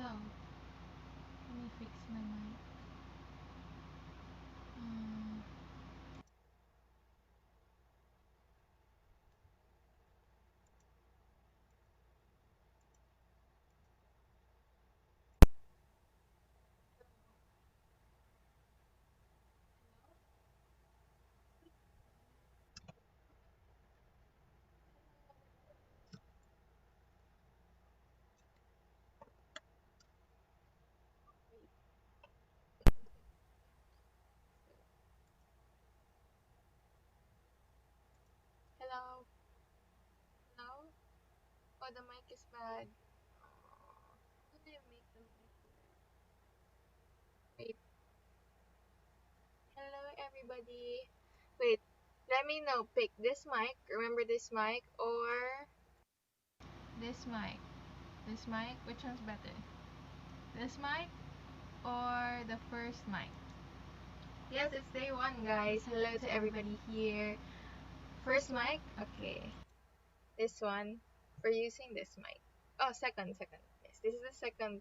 lang. Let me fix my mic. Hello? Hello? Oh, the mic is bad. How do you make the mic work? Wait. Hello, everybody. Wait. Let me know. Pick this mic. Remember this mic or this mic? This mic? Which one's better? This mic or the first mic? Yes, it's day one, guys. Hello to everybody here. First mic? Okay. This one. We're using this mic. Oh, second. Yes, this is the second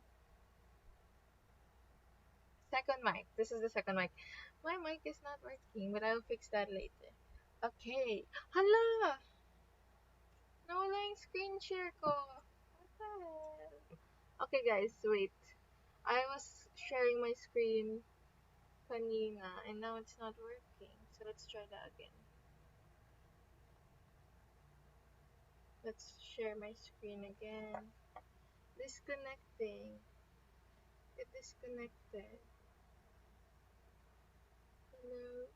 mic. This is the second mic. My mic is not working, but I'll fix that later. Okay. Hala! Nawala yung screen share ko. What the hell? Okay, guys, wait. I was sharing my screen kanina, and now it's not working. So let's try that again. Let's share my screen again. Disconnecting. It disconnected. Hello?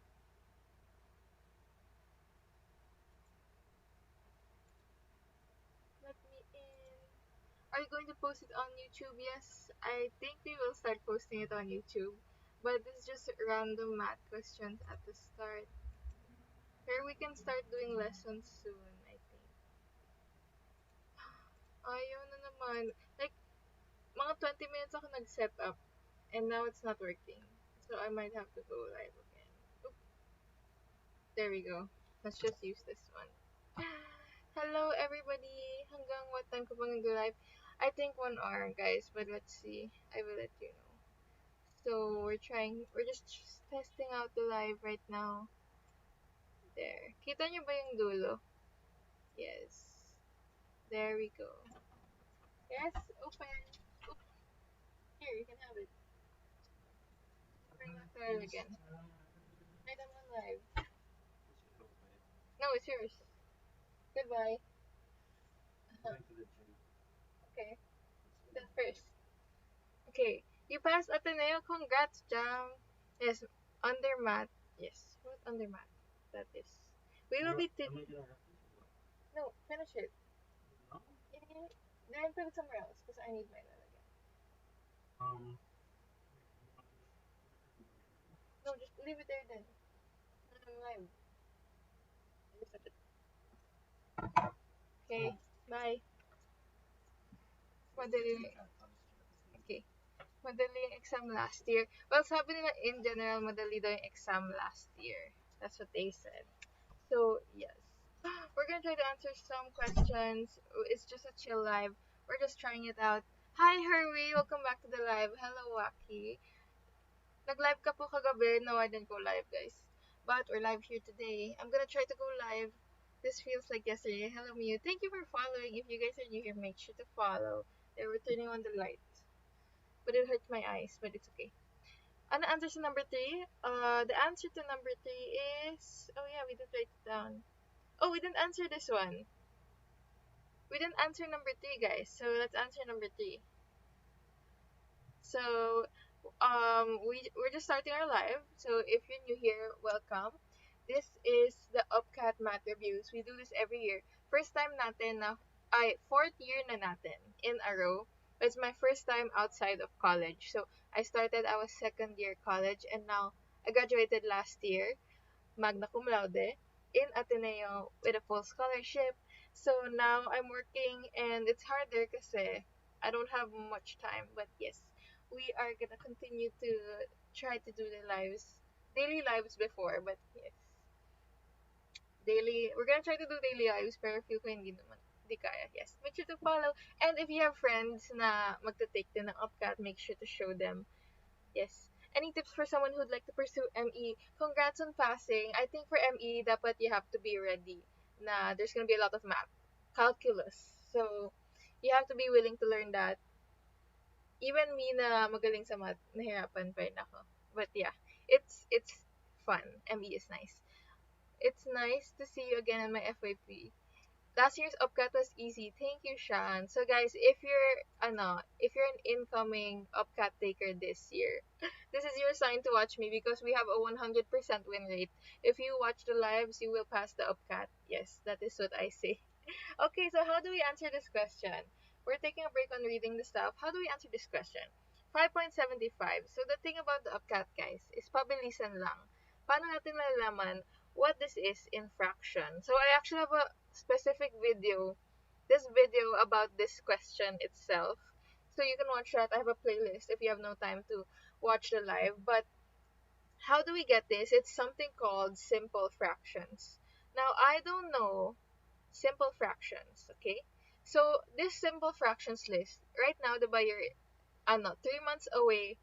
Let me in. Are you going to post it on YouTube? Yes, I think we will start posting it on YouTube. But this is just random math questions at the start. Here we can start doing lessons soon, I think. Ayaw na naman. Like, mga 20 minutes ako nag-set up. And now it's not working. So I might have to go live again. Oop. There we go. Let's just use this one. Hello, everybody. Hanggang what time ko bang nag-live? I think 1 hour, guys. But let's see. I will let you know. So we're just testing out the live right now. There. Kita nyo ba yung dulo? Yes. There we go. Yes, open. Oop. Here, you can have it. Bring that there again. Right, I'm on live. No, it's yours. Goodbye. Okay. Then first. Okay. You passed Ateneo. Congrats, Jam. Yes, undermat. Yes. What undermat? That is. We will be No, finish it. Eh, then put it somewhere else because I need my again. No, just leave it there then. I'm live. I just have it. Okay. Bye. Madali. Okay. Madali yung exam last year. Well, sabi nila in general, madali daw yung exam last year. That's what they said. So, yes. We're gonna try to answer some questions. It's just a chill live. We're just trying it out. Hi, Herway! Welcome back to the live. Hello, Waki. Nag-live ka po kagabi. No, I didn't go live, guys. But we're live here today. I'm gonna try to go live. This feels like yesterday. Hello, Mew. Thank you for following. If you guys are new here, make sure to follow. They're turning on the light. But it hurts my eyes, but it's okay. Ano answer to number 3? The answer to number 3 is... Oh yeah, we didn't write it down. Oh, we didn't answer this one. We didn't answer number 3, guys. So let's answer number 3. So, we're just starting our live. So if you're new here, welcome. This is the Upcat Math Reviews. We do this every year. First time natin na, fourth year na natin in a row. It's my first time outside of college. So I started our second year college and now I graduated last year, magna cum laude, in Ateneo with a full scholarship. So now I'm working and it's harder kasi I don't have much time. But yes, we are gonna continue to try to do the daily lives before. But yes, we're gonna try to do daily lives pero feel ko hindi naman. Di kaya. Yes. Make sure to follow. And if you have friends na magta-take din ng UPCAT, make sure to show them. Yes. Any tips for someone who'd like to pursue ME? Congrats on passing. I think for ME, dapat you have to be ready na there's gonna be a lot of math, calculus. So, you have to be willing to learn that. Even me na magaling sa math, nahirapan pa rin ako. But yeah, it's fun. ME is nice. It's nice to see you again in my FYP. Last year's upcut was easy. Thank you, Shan. So guys, if you're an incoming upcut taker this year, this is your sign to watch me because we have a 100% win rate. If you watch the lives, you will pass the upcut. Yes, that is what I say. Okay, so how do we answer this question? We're taking a break on reading the stuff. How do we answer this question? 5.75. So the thing about the upcat, guys, is pabilisan lang. Paano natin malalaman what this is in fraction? So I actually have a specific video, this video about this question itself. So you can watch that. I have a playlist if you have no time to watch the live. But how do we get this? It's something called simple fractions. Now, I don't know simple fractions, okay? So, this simple fractions list, right now, the buyer, 3 months away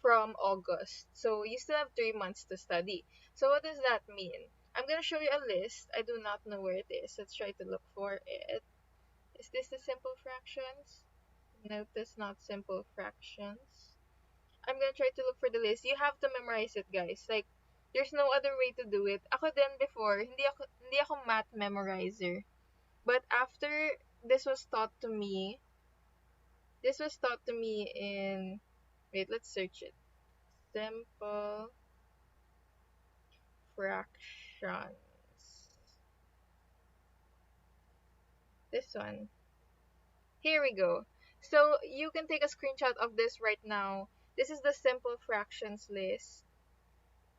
from August. So, you still have 3 months to study. So, what does that mean? I'm going to show you a list. I do not know where it is. Let's try to look for it. Is this the simple fractions? No, that's not simple fractions. I'm gonna try to look for the list. You have to memorize it, guys. Like, there's no other way to do it. Ako din before, hindi ako math memorizer. But after this was taught to me, this was taught to me in, wait, let's search it. Simple fractions. This one. Here we go. So you can take a screenshot of this right now. This is the simple fractions list.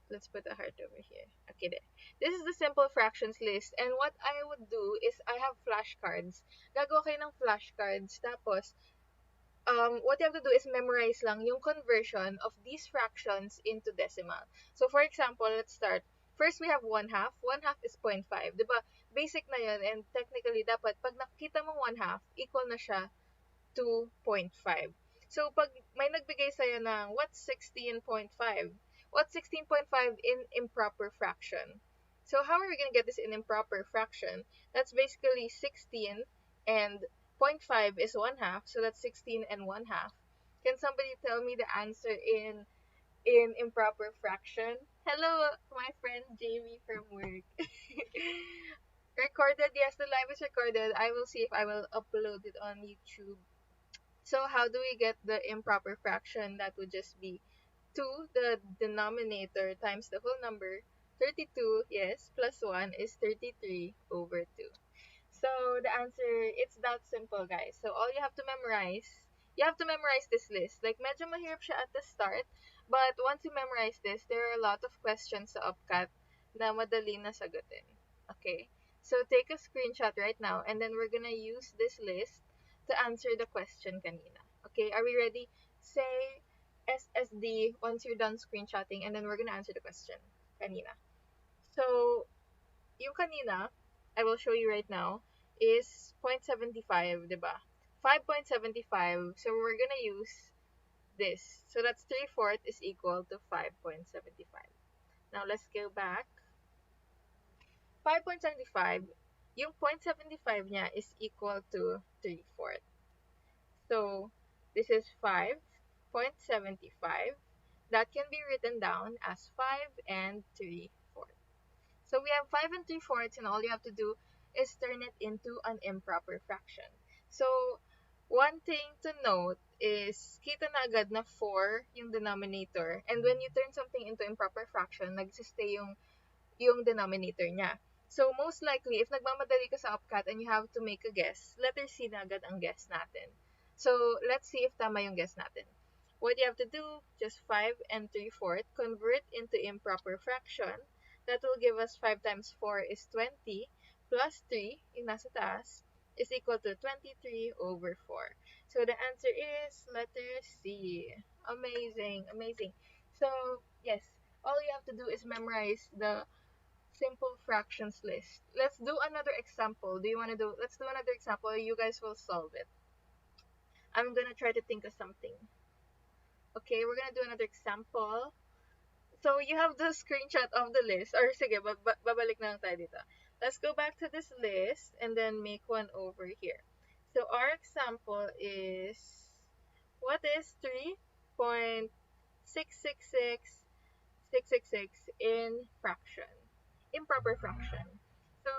Let's put a heart over here. Okay, there. This is the simple fractions list. And what I would do is I have flashcards. Gagawa kayo ng flashcards. Tapos, what you have to do is memorize lang yung conversion of these fractions into decimal. So, for example, let's start. First, we have 1/2. 1/2 is 0.5. Diba? Basic na yun. And technically, dapat pag nakita mong 1/2, equal na siya to 0.5. So, pag may nagbigay sa'yo ng what's 16.5? What's 16.5 in improper fraction? So, how are we going to get this in improper fraction? That's basically 16 and 0.5 is 1/2. So, that's 16 and 1/2. Can somebody tell me the answer in improper fraction? Hello, my friend Jamie from work. Recorded, yes, the live is recorded. I will see if I will upload it on YouTube. So how do we get the improper fraction? That would just be 2, the denominator, times the whole number. 32, yes, plus 1 is 33 over 2. So the answer, it's that simple, guys. So all you have to memorize this list. Like, medyo mahirap siya at the start, but once you memorize this, there are a lot of questions sa UPCAT na madali na sagutin. Okay? So take a screenshot right now, and then we're gonna use this list to answer the question kanina. Okay, are we ready? Say SSD once you're done screenshotting, and then we're gonna answer the question kanina. So, yung kanina, I will show you right now, is 0.75, diba? 5.75, so we're gonna use this. So that's 3/4 is equal to 5.75. Now, let's go back. 5.75, yung 0.75 niya is equal to 3/4. So, this is 5.75. That can be written down as 5 and 3/4. So, we have 5 and 3/4, and all you have to do is turn it into an improper fraction. So, one thing to note is, kita na agad na 4 yung denominator. And when you turn something into improper fraction, nagsistay yung denominator niya. So, most likely, if nagmamadali ka sa UPCAT and you have to make a guess, letter C na agad ang guess natin. So, let's see if tama yung guess natin. What you have to do, just 5 and 3/4, convert into improper fraction. That will give us 5 times 4 is 20, plus 3, yung nasa taas, is equal to 23 over 4. So, the answer is letter C. Amazing, amazing. So, yes, all you have to do is memorize the simple fractions list. Let's do another example. Do you want to do, let's do another example. You guys will solve it. I'm gonna try to think of something. Okay, we're gonna do another example. So you have the screenshot of the list. Or sige, babalik na lang tayo dito. Let's go back to this list and then make one over here. So our example is, what is 3.666666 in fraction? Improper fraction. So,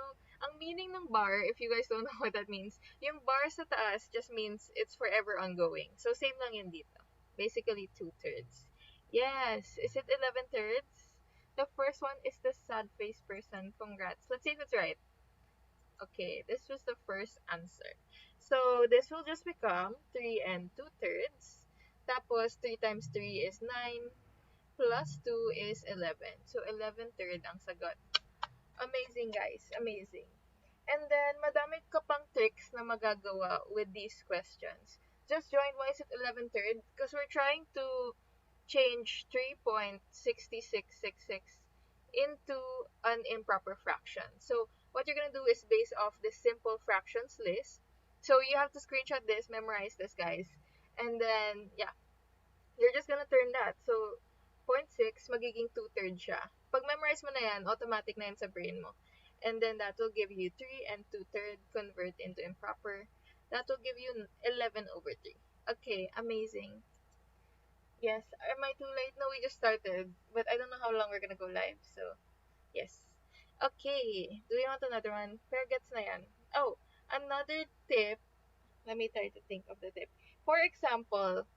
ang meaning ng bar, if you guys don't know what that means, yung bar sa taas just means it's forever ongoing. So, same lang yun dito. Basically, 2/3. Yes. Is it 11/3? The first one is the sad face person. Congrats. Let's see if it's right. Okay, this was the first answer. So, this will just become 3 and 2/3. Tapos, 3 times 3 is 9. Plus 2 is 11. So, 11/3 ang sagot. Amazing, guys. Amazing. And then, madami ka pang tricks na magagawa with these questions. Just join why is it 11/3? Because we're trying to change 3.6666 into an improper fraction. So, what you're going to do is base off this simple fractions list. So, you have to screenshot this, memorize this, guys. And then, yeah, you're just gonna turn that. So, zero point 0.6, magiging 2/3 siya. Pag memorize mo na yan, automatic na yan sa brain mo. And then that will give you 3 and 2/3 convert into improper. That will give you 11/3. Okay, amazing. Yes, am I too late? No, we just started. But I don't know how long we're gonna go live. So, yes. Okay, do you want another one? Fair gets na yan. Oh, another tip. Let me try to think of the tip. For example,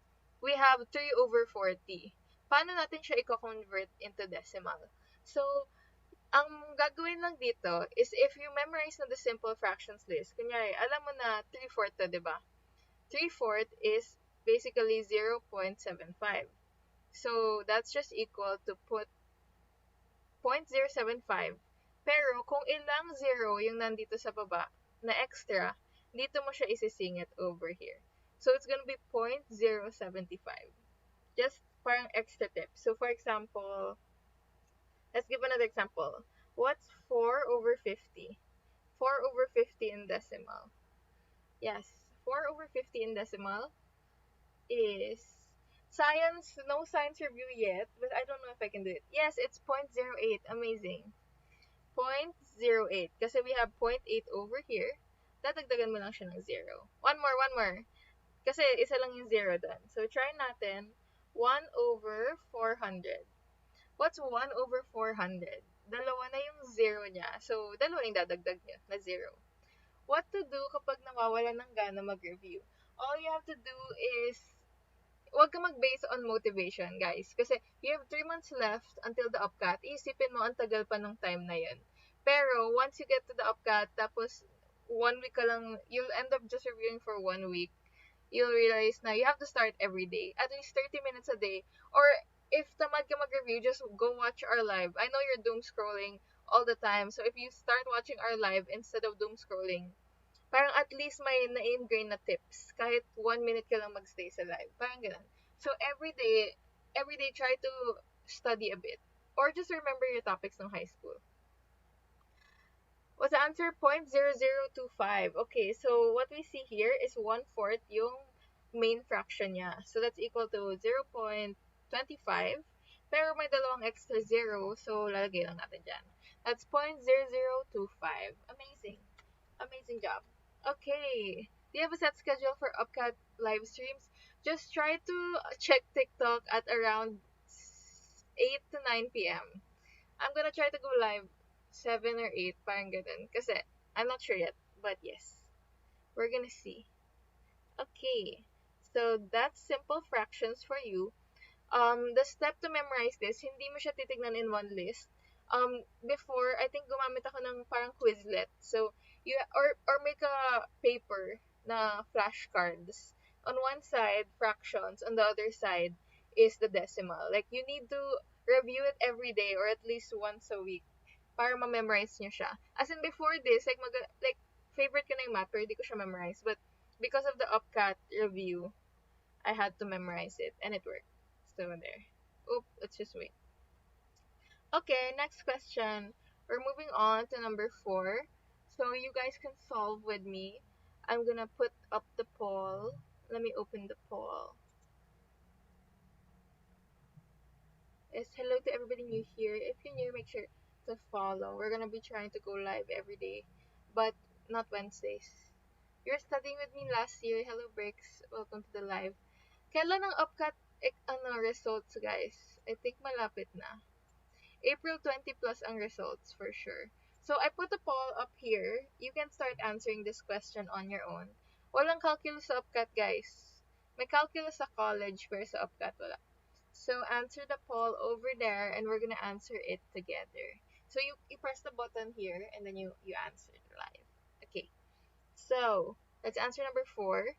we have 3/40. Paano natin siya i-convert into decimal? So, ang gagawin lang dito is if you memorize na the simple fractions list, kunyari, alam mo na 3/4 to, di ba? 3/4 is basically 0.75. So, that's just equal to put 0.075. Pero, kung ilang zero yung nandito sa baba na extra, dito mo siya isisingit over here. So, it's gonna be 0.075. Just parang extra tip. So, for example, let's give another example. What's 4/50? 4/50 in decimal. Yes, 4/50 in decimal is science, no science review yet, but I don't know if I can do it. Yes, it's 0.08. Amazing. 0.08. Kasi we have 0.8 over here. Dadagdagan mo lang siya ng 0. One more. Kasi isa lang yung 0 doon. So, try natin. 1/400. What's 1/400? Dalawa na yung 0 niya. So, dalawa yung dadagdag niya na 0. What to do kapag nawawala ng gana mag-review? All you have to do is, huwag ka mag-base on motivation, guys. Kasi you have 3 months left until the upcut. Isipin mo, ang tagal pa ng time na yun. Pero, once you get to the upcut, tapos 1 week ka lang, you'll end up just reviewing for 1 week. You'll realize na you have to start every day. At least 30 minutes a day. Or, if tamad ka mag-review, just go watch our live. I know you're doom scrolling all the time. So, if you start watching our live instead of doom scrolling, parang at least may na-ingrain na tips. Kahit 1 minute ka lang magstay sa live. Parang ganun. So, every day try to study a bit. Or just remember your topics ng high school. What's the answer? 0.0025. Okay, so what we see here is 1/4 yung main fraction niya. So that's equal to 0.25. Pero may dalawang extra zero, so lalagay lang natin dyan. That's 0.0025. Amazing. Amazing job. Okay. Do you have a set schedule for upcut live streams? Just try to check TikTok at around 8 to 9 p.m. I'm gonna try to go live 7 or 8, parang ganun. Kasi, I'm not sure yet, but yes. We're gonna see. Okay. So, that's simple fractions for you. The step to memorize this, hindi mo siya titignan in one list. Before, I think gumamit ako ng parang Quizlet. So, you, or make a paper na flashcards. On one side, fractions. On the other side is the decimal. Like, you need to review it every day or at least once a week para ma-memorize nyo siya. As in, before this, like favorite ko na yung math, pero hindi ko siya memorize. But, because of the upcut review, I had to memorize it, and it worked. So, there. Let's just wait. Okay, next question. We're moving on to number 4. So you guys can solve with me. I'm gonna put up the poll. Let me open the poll. Yes, hello to everybody new here. If you're new, make sure to follow. We're gonna be trying to go live every day, but not Wednesdays. You're studying with me last year. Hello, Bricks. Welcome to the live. Kailan ang upcut results, guys? I think malapit na. April 20 plus ang results for sure. So I put a poll up here. You can start answering this question on your own. Walang calculus sa upcut, guys. May calculus sa college, pero sa upcut wala. So answer the poll over there, and we're gonna answer it together. So you press the button here, and then you answer it live. Okay. So let's answer number 4.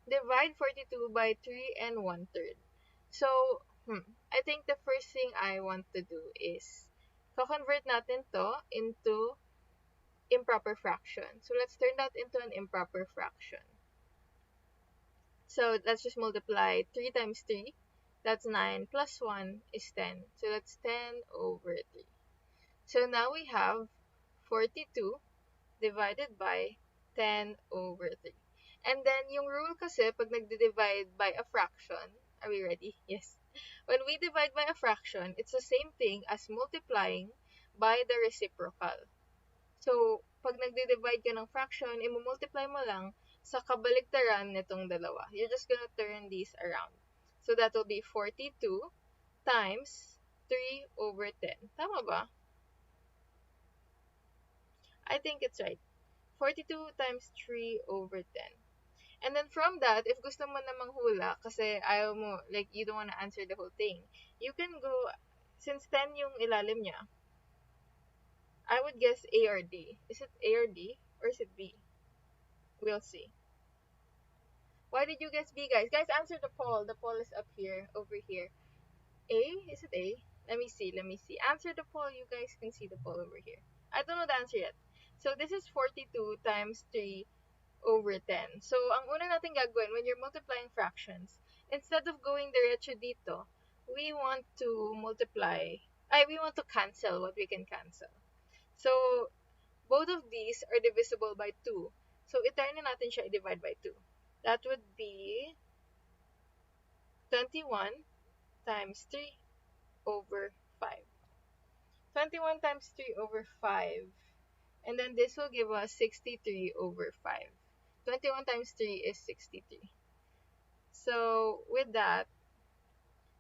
Divide 42 by 3 and 1/3. So, I think the first thing I want to do is convert natin to into improper fraction. So let's turn that into an improper fraction. So let's just multiply 3 times 3. That's 9 plus 1 is 10. So that's 10 over 3. So now we have 42 divided by 10 over 3. And then yung rule kasi pag nagdi-divide by a fraction, are we ready? Yes. When we divide by a fraction, it's the same thing as multiplying by the reciprocal. So, pag nagdi-divide ka ng fraction, i-multiply mo lang sa kabaliktaran nitong dalawa. You're just gonna turn these around. So, that will be 42 times 3 over 10. Tama ba? I think it's right. 42 times 3 over 10. And then from that, if gusto mo na manghula, kasi ayaw mo, like, you don't want to answer the whole thing, you can go, since 10 yung ilalim niya, I would guess A or D. Is it A or D? Or is it B? We'll see. Why did you guess B, guys? Guys, answer the poll. The poll is up here, over here. A? Is it A? Let me see. Answer the poll. You guys can see the poll over here. I don't know the answer yet. So, this is 42 times 3 over 10. So, ang una natin gagawin when you're multiplying fractions, instead of going diretso dito, we want to cancel what we can cancel. So, both of these are divisible by 2. So, i-turn na natin siya i-divide by 2. That would be 21 times 3 over 5. 21 times 3 over 5. And then this will give us 63 over 5. 21 times 3 is 63. So, with that,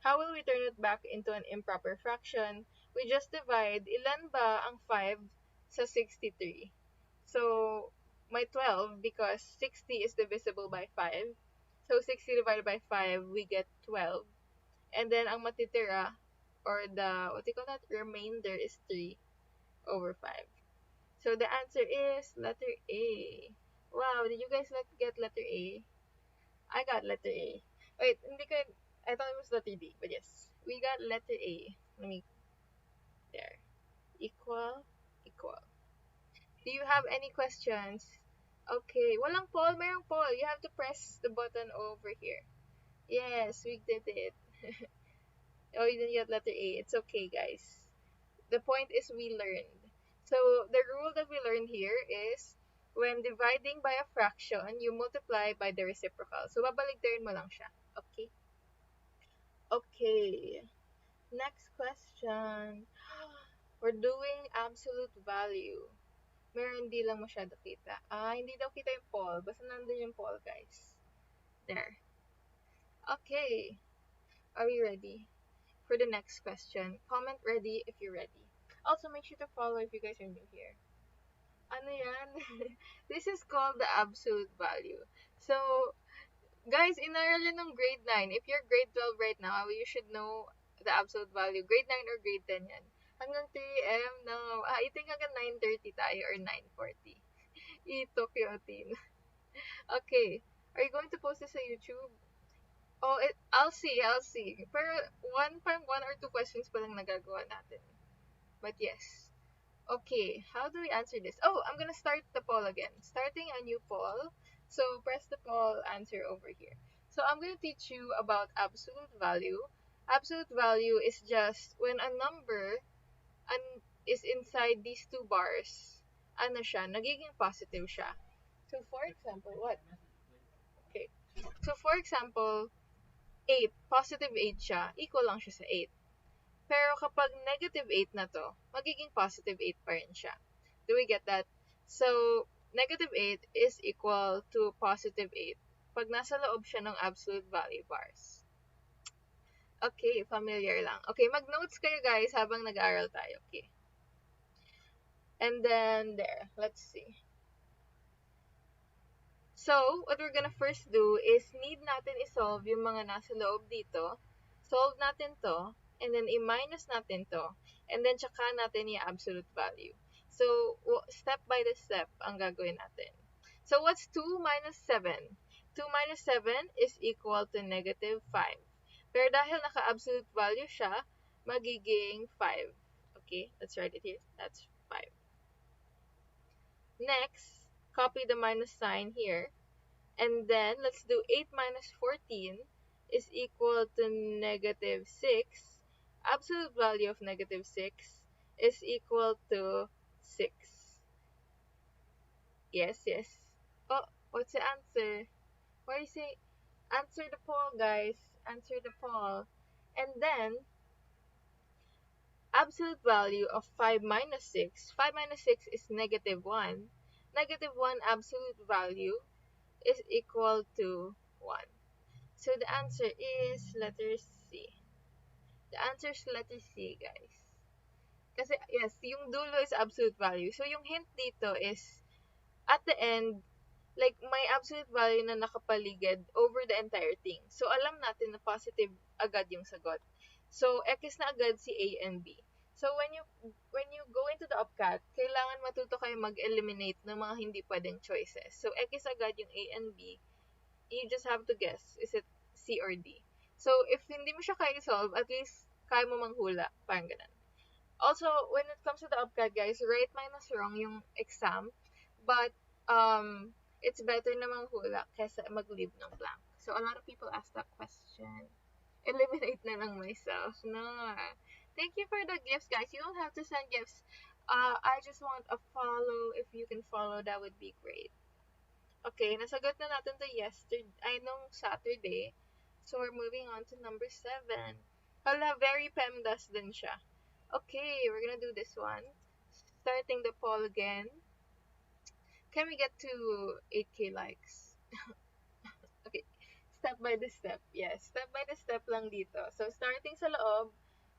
how will we turn it back into an improper fraction? We just divide, ilan ba ang 5 sa 63? So, may 12 because 60 is divisible by 5. So, 60 divided by 5, we get 12. And then, ang matitira, or the, what do you call that, remainder is 3 over 5. So, the answer is letter A. Wow, did you guys get letter A? I got letter A. Wait, I thought it was letter D, but yes. We got letter A. There. Equal. Do you have any questions? Okay, walang poll, mayroong poll. You have to press the button over here. Yes, we did it. Oh, you didn't get letter A. It's okay, guys. The point is we learned. So, the rule that we learned here is when dividing by a fraction, you multiply by the reciprocal. So, babaligtarin mo lang siya. Okay? Okay. Next question. We're doing absolute value. Meron hindi lang masyado kita. Hindi daw kita yung poll. Basta nandun yung poll, guys. There. Okay. Are we ready for the next question? Comment ready if you're ready. Also, make sure to follow if you guys are new here. Ano yan? This is called the absolute value. So, guys, inaral yun ng grade 9. If you're grade 12 right now, you should know the absolute value. Grade 9 or grade 10 yan. Hanggang 3 AM, no. I think hanggang 9:30 tayo or 9:40. I-Tokyo team. Okay. Are you going to post this sa YouTube? Oh, I'll see. Pero one or two questions pa lang nagagawa natin. But yes. Okay, how do we answer this? Oh, I'm gonna start the poll again. Starting a new poll. So, press the poll answer over here. So, I'm gonna teach you about absolute value. Absolute value is just when a number, is inside these two bars, ano siya, nagiging positive siya. So, for example, what? Okay. So, for example, 8, positive 8 siya, equal lang siya sa 8. Pero kapag negative 8 na to, magiging positive 8 pa rin siya. Do we get that? So, negative 8 is equal to positive 8 pag nasa loob siya ng absolute value bars. Okay, familiar lang. Okay, mag-notes kayo guys habang nag-aaral tayo. Okay. And then, there. Let's see. So, what we're gonna first do is need natin isolve yung mga nasa loob dito. Solve natin to, and then i-minus natin to, and then tsaka natin i-absolute value. So, step by the step ang gagawin natin. So, what's 2 minus 7? 2 minus 7 is equal to negative 5. Pero dahil naka-absolute value siya, magiging 5. Okay, let's write it here. That's 5. Next, copy the minus sign here. And then, let's do 8 minus 14 is equal to negative 6. Absolute value of negative 6 is equal to 6. Yes, yes. Oh, what's the answer? Why you say, answer the poll, guys. Answer the poll. And then, absolute value of 5 minus 6. 5 minus 6 is negative 1. Negative 1 absolute value is equal to 1. So the answer is letter C. The answer is letter C, guys. Kasi, yes, yung dulo is absolute value. So, yung hint dito is, at the end, like, may absolute value na nakapaligid over the entire thing. So, alam natin na positive agad yung sagot. So, X na agad si A and B. So, when you go into the upcat, kailangan matuto kayo mag-eliminate ng mga hindi pwedeng choices. So, X agad yung A and B. You just have to guess, is it C or D? So, if hindi mo siya kaya solve, at least kaya mo manghula. Parang ganun. Also, when it comes to the upcat, guys, right minus wrong yung exam. But, it's better na manghula kesa mag-leave ng blank. So, a lot of people ask that question. Eliminate na lang myself. No. Thank you for the gifts, guys. You don't have to send gifts. I just want a follow. If you can follow, that would be great. Okay, nasagot na natin to yesterday, nung Saturday. So, we're moving on to number 7. Hala, very PEMDAS din siya. Okay, we're gonna do this one. Starting the poll again. Can we get to 8K likes? Okay, step by the step. Yes, step by the step lang dito. So, starting sa loob,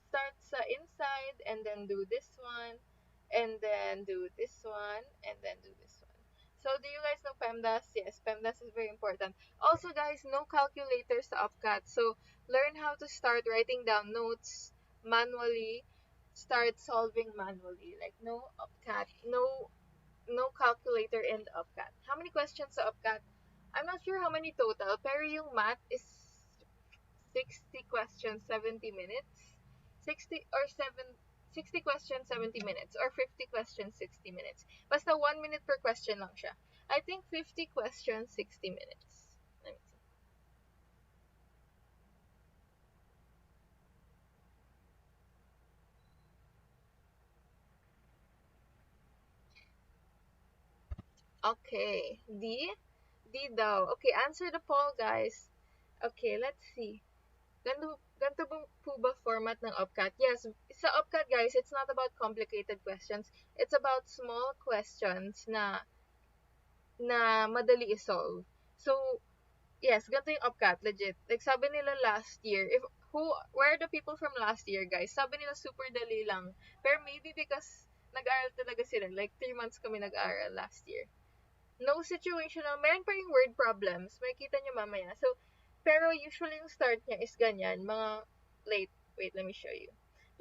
start sa inside, and then do this one, and then do this one, and then do this one. So, do you guys know PEMDAS? Yes, PEMDAS is very important. Also, guys, no calculators sa UpCat. So, learn how to start writing down notes manually. Start solving manually. Like, no UpCat, no calculator in the UpCat. How many questions sa UpCat? I'm not sure how many total, pero yung math is 60 questions, 70 minutes. 60 or 60 questions, 70 minutes. Or 50 questions, 60 minutes. Basta 1 minute per question lang siya. I think 50 questions, 60 minutes. Let me see. Okay. D? D daw. Okay, answer the poll, guys. Okay, let's see. Ganito po ba format ng UpCat? Yes, sa UpCat, guys, it's not about complicated questions. It's about small questions na madali i-solve. So, yes, ganito yung UpCat, legit. Like, sabi nila last year, where are the people from last year, guys? Sabi nila super dali lang. Pero maybe because nag-aral talaga sila. Like, 3 months kami nag-aral last year. No situational. Meron pa yung word problems. Makikita nyo mamaya. So, pero usually yung start niya is ganyan. Mga wait, let me show you.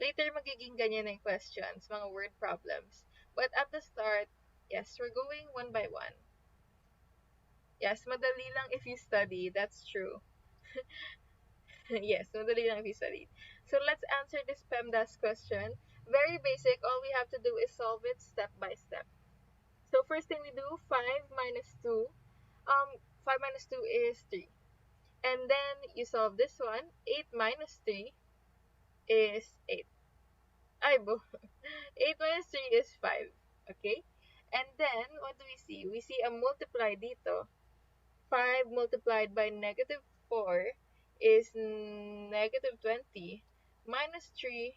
Later, magiging ganyan na yung questions. Mga word problems. But at the start, yes, we're going one by one. Yes, madali lang if you study. That's true. Yes, madali lang if you study. So, let's answer this PEMDAS question. Very basic. All we have to do is solve it step by step. So, first thing we do, 5 minus 2. 5 minus 2 is 3. And then, you solve this one. 8 minus 3 is 8. Ay, 8 minus 3 is 5. Okay? And then, what do we see? We see a multiply dito. 5 multiplied by negative 4 is negative 20. Minus 3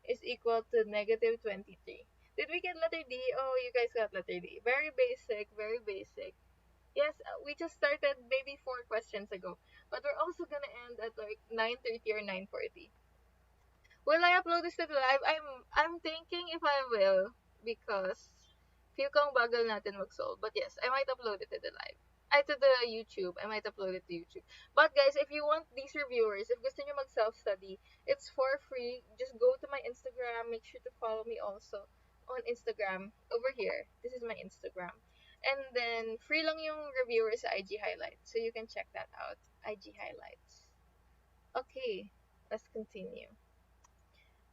is equal to negative 23. Did we get letter D? Oh, you guys got letter D. Very basic, very basic. Yes, we just started maybe 4 questions ago. But we're also gonna end at like 9:30 or 9:40. Will I upload this to the live? I'm thinking if I will because feel kong bagal natin mag-solve. But yes, I might upload it to the live. Ay, to the YouTube. I might upload it to YouTube. But guys, if you want these reviewers, if gusto nyo mag-self-study, it's for free. Just go to my Instagram. Make sure to follow me also on Instagram. Over here. This is my Instagram. And then, free lang yung reviewers sa IG Highlights. So you can check that out. IG Highlights. Okay, let's continue.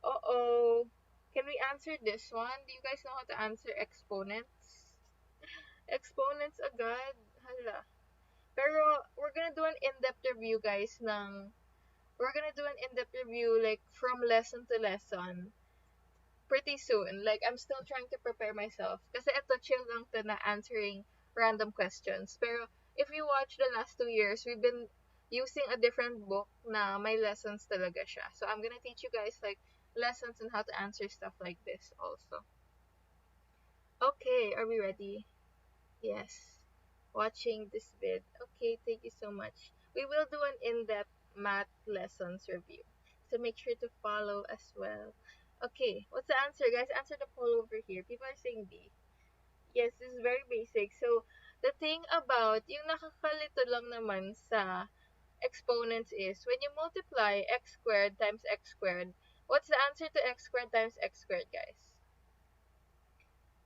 Uh-oh. Can we answer this one? Do you guys know how to answer exponents? Exponents agad? Hala. Pero, we're gonna do an in-depth review, guys, we're gonna do an in-depth review, like, from lesson to lesson. Pretty soon. Like, I'm still trying to prepare myself. Kasi ito, chill lang to na answering random questions. Pero, if you watch the last 2 years, we've been using a different book na may lessons talaga siya. So, I'm gonna teach you guys, like, lessons on how to answer stuff like this also. Okay, are we ready? Yes. Watching this vid. Okay, thank you so much. We will do an in-depth math lessons review. So make sure to follow as well. Okay, what's the answer, guys? Answer the poll over here. People are saying B. Yes, this is very basic. So, the thing about, yung nakakalito lang naman sa exponents is, when you multiply x squared times x squared, what's the answer to x squared times x squared, guys?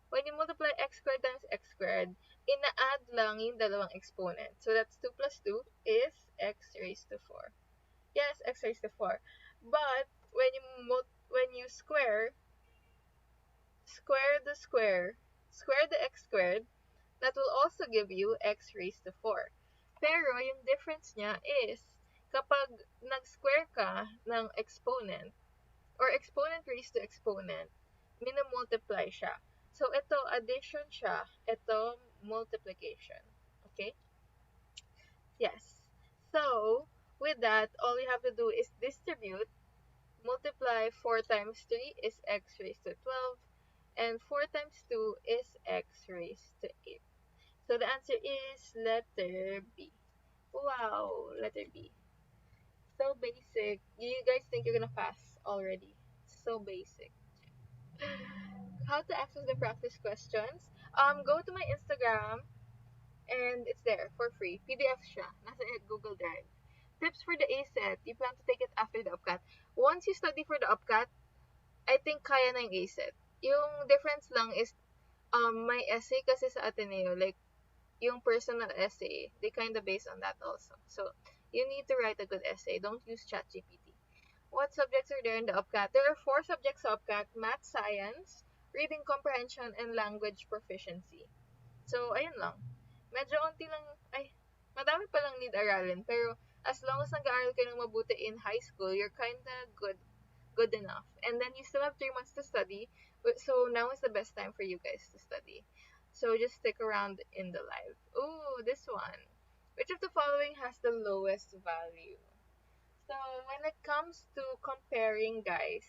When you multiply x squared times x squared, ina-add lang yung dalawang exponent. So that's 2 plus 2 is x raised to 4. Yes, x raised to 4. But when you square the square the x squared, that will also give you x raised to 4. Pero yung difference niya is, kapag nag-square ka ng exponent, or exponent raised to exponent, minumultiply siya. So, ito, addition siya. Ito, multiplication. Okay? Yes. So, with that, all you have to do is distribute. Multiply 4 times 3 is x raised to 12. And 4 times 2 is x raised to 8. So, the answer is letter B. Wow, letter B. So basic. You guys think you're gonna pass already. So basic. How to access the practice questions? Go to my Instagram and it's there for free. PDF siya. Nasa Google Drive. Tips for the ACET. You plan to take it after the UPCAT. Once you study for the UPCAT, I think kaya na yung ACET. Yung difference lang is, my essay kasi sa Ateneo, like, yung personal essay, they kind of base on that also. So, you need to write a good essay. Don't use ChatGPT. What subjects are there in the UPCAT? There are 4 subjects sa UPCAT: math, science, reading comprehension, and language proficiency. So, ayun lang. Medyo onti lang, madami pa lang need aralin. Pero, as long as nag-aaral ka ng mabuti in high school, you're kinda good enough. And then, you still have 3 months to study. So, now is the best time for you guys to study. So, just stick around in the live. Ooh, this one. Which of the following has the lowest value? So, when it comes to comparing, guys,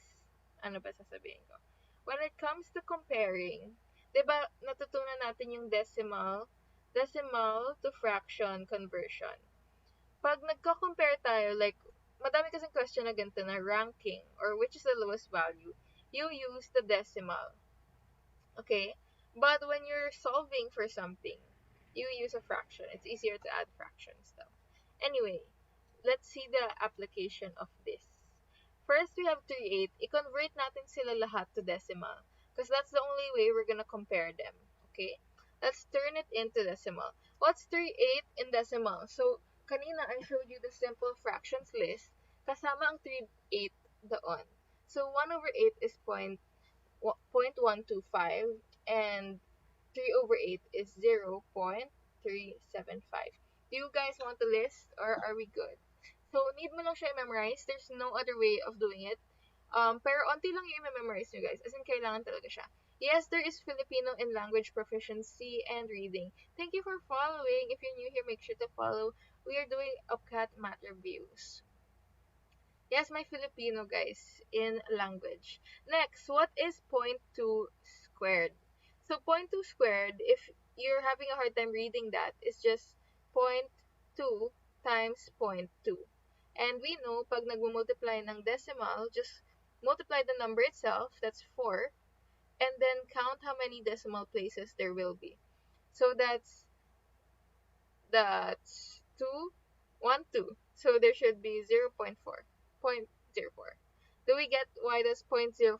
ano ba sasabihin ko? When it comes to comparing, di ba, natutunan natin yung decimal to fraction conversion. Pag nagko-compare tayo, like, madami kasing question na ganito na ranking, or which is the lowest value, you use the decimal. Okay? But when you're solving for something, you use a fraction. It's easier to add fractions though. Anyway, let's see the application of this. First, we have 3/8. I-convert natin sila lahat to decimal. Because that's the only way we're gonna compare them. Okay? Let's turn it into decimal. What's 3/8 in decimal? So, kanina I showed you the simple fractions list. Kasama ang 3/8 doon. So, 1/8 is 0.125 and 3/8 is 0.375. Do you guys want the list or are we good? So, need mo lang siya memorize. There's no other way of doing it. Pero onti lang yung i-memorize nyo, guys. As in, kailangan talaga siya. Yes, there is Filipino in language proficiency and reading. Thank you for following. If you're new here, make sure to follow. We are doing UPCAT math reviews. Yes, my Filipino, guys, in language. Next, what is point 2 squared? So, point 2 squared, if you're having a hard time reading that, is just point 2 times point 2. And we know, pag nagmumultiply ng decimal, just multiply the number itself, that's 4, and then count how many decimal places there will be. So, that's 2, 1, 2. So there should be 0.4. 0.04. Do we get why that's 0.04?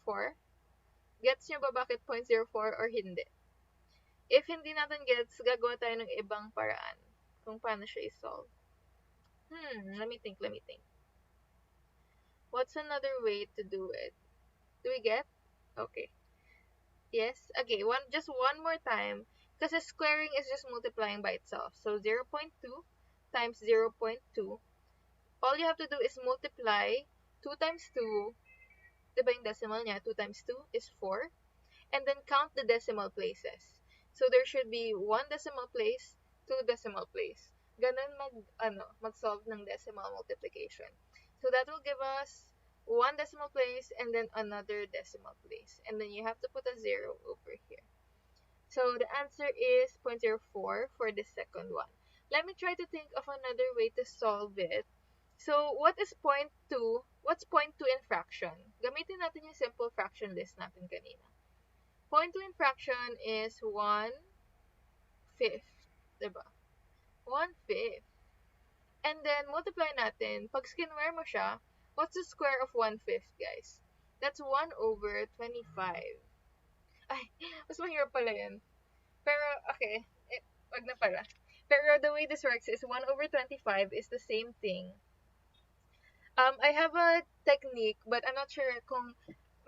Gets nyo ba bakit 0.04 or hindi? If hindi natin gets, gagawa tayo ng ibang paraan kung paano siya i-solve. Let me think. What's another way to do it? Do we get? Okay. Yes? Okay, just one more time. Kasi squaring is just multiplying by itself. So 0.2 times 0.2. All you have to do is multiply 2 times 2. Diba yung decimal niya? 2 times 2 is 4. And then count the decimal places. So there should be 1 decimal place, 2 decimal place. Ganun mag-solve ng decimal multiplication. So that will give us 1 decimal place and then another decimal place. And then you have to put a 0 over here. So the answer is 0.04 for the second one. Let me try to think of another way to solve it. So, what is point 2? What's point 2 in fraction? Gamitin natin yung simple fraction list natin kanina. Point 2 in fraction is 1/5. Diba? 1/5. And then, multiply natin. Pag skinware mo siya, what's the square of 1/5, guys? That's 1/25. Ay, mas mahirap pala yan. Pero, okay. Wag na pala. Pero the way this works is 1/25 is the same thing. I have a technique, but I'm not sure kung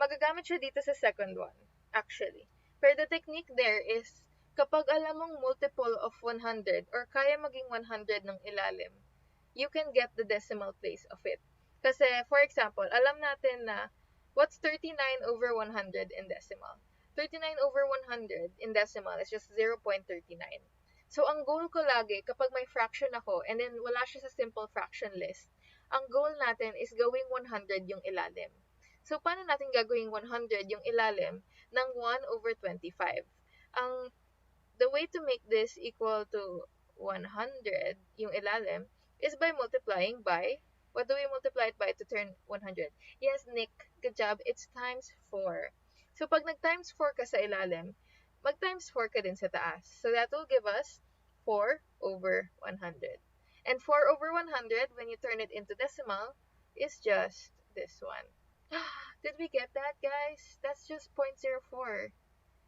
magagamit siya dito sa second one, actually. Pero the technique there is, kapag alam mong multiple of 100, or kaya maging 100 ng ilalim, you can get the decimal place of it. Kasi, for example, alam natin na, what's 39/100 in decimal? 39/100 in decimal is just 0.39. So, ang goal ko lagi, kapag may fraction ako, and then wala siya sa simple fraction list, ang goal natin is gawing 100 yung ilalim. So, paano natin gagawing 100 yung ilalim ng 1/25? The way to make this equal to 100, yung ilalim, is by multiplying by, what do we multiply it by to turn 100? Yes, Nick, good job. It's times 4. So, pag nag-times 4 ka sa ilalim, mag-times 4 ka din sa taas. So, that will give us 4/100. And 4/100, when you turn it into decimal, is just this one. Did we get that, guys? That's just 0.04.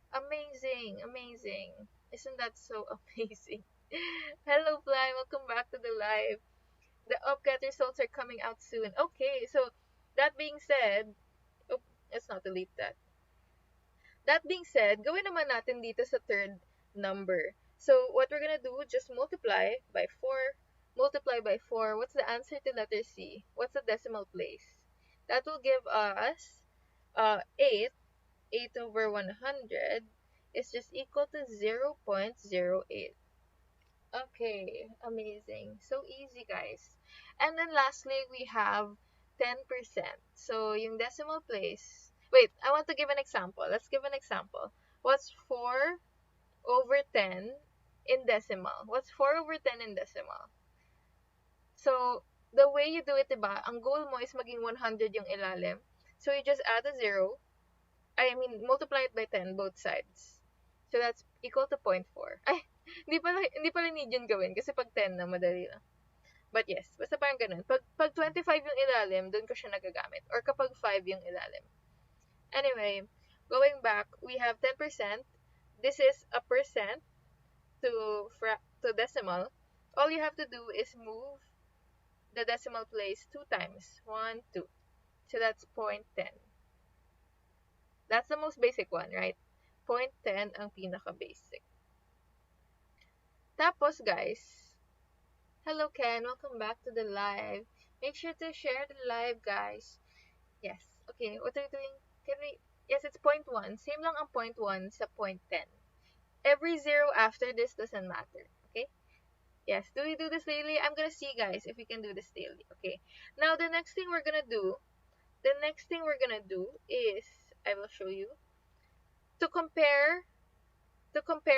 Amazing, amazing. Isn't that so amazing? Hello, Fly. Welcome back to the live. The UPCAT results are coming out soon. Okay, so that being said, let's not delete that. That being said, gawin naman natin dito sa third number. So, what we're gonna do, just multiply by 4. Multiply by 4. What's the answer to letter C? What's the decimal place? That will give us 8. 8/100 is just equal to 0.08. Okay, amazing. So easy, guys. And then lastly, we have 10%. So, yung decimal place. Wait, I want to give an example. Let's give an example. What's 4/10 in decimal? What's 4/10 in decimal? So, the way you do it, diba, ang goal mo is maging 100 yung ilalim. So, you just add a 0. Multiply it by 10, both sides. So, that's equal to 0.4. Ay, hindi pala need yun gawin kasi pag 10 na, madali lang. But yes, basta parang ganun. Pag 25 yung ilalim, dun ko siya nagagamit. Or kapag 5 yung ilalim. Anyway, going back, we have 10%. This is a percent to decimal. All you have to do is move the decimal place 2 times. 1, 2. So that's 0.10. That's the most basic one, right? 0.10 ang pinaka-basic. Tapos, guys, hello, Ken. Welcome back to the live. Make sure to share the live, guys. Yes. Okay, what are you doing? Can we... Yes, it's point 1. Same lang ang point 1 sa point 10. Every zero after this doesn't matter. Okay? Yes, do we do this daily? I'm gonna see, guys, if we can do this daily. Okay. Now, the next thing we're gonna do is, I will show you, to compare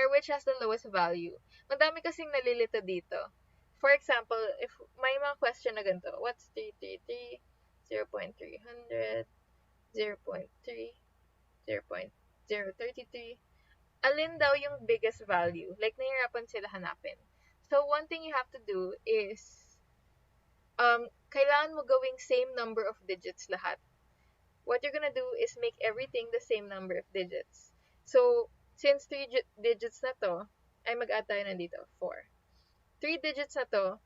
which has the lowest value. Madami kasing nalilito dito. For example, if may mga question na ganito, what's 333, 0.300, 0.3, 0.033, alin daw yung biggest value? Like, nahirapan sila hanapin. So, one thing you have to do is, kailangan mo gawing same number of digits lahat. What you're gonna do is make everything the same number of digits. So, since 3 digits na to, ay mag-add tayo nandito, 4. 3 digits na to,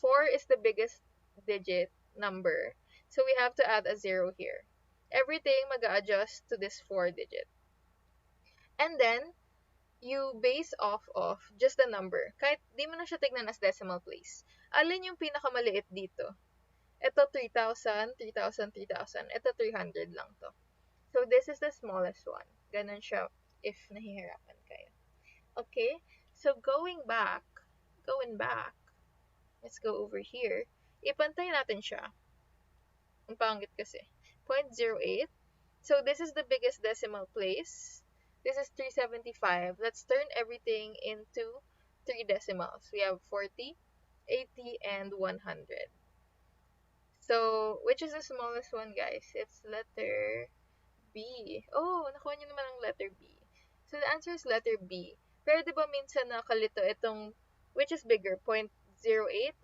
4 is the biggest digit number. So, we have to add a 0 here. Everything mag-adjust to this 4 digit. And then, you base off of just the number. Kahit di mo na siya tignan as decimal place. Alin yung pinakamaliit dito? Ito 3,000, 3,000, 3,000. Ito 300 lang to. So, this is the smallest one. Ganun siya if nahihirapan kayo. Okay? So, going back, let's go over here. Ipantay natin siya. Ang pangit kasi. 0.08. So, this is the biggest decimal place. This is 375. Let's turn everything into 3 decimals. We have 40, 80, and 100. So, which is the smallest one, guys? It's letter B. Oh, nakuha niyo naman ang letter B. So, the answer is letter B. Pero, di ba minsan nakalito itong, which is bigger, 0.08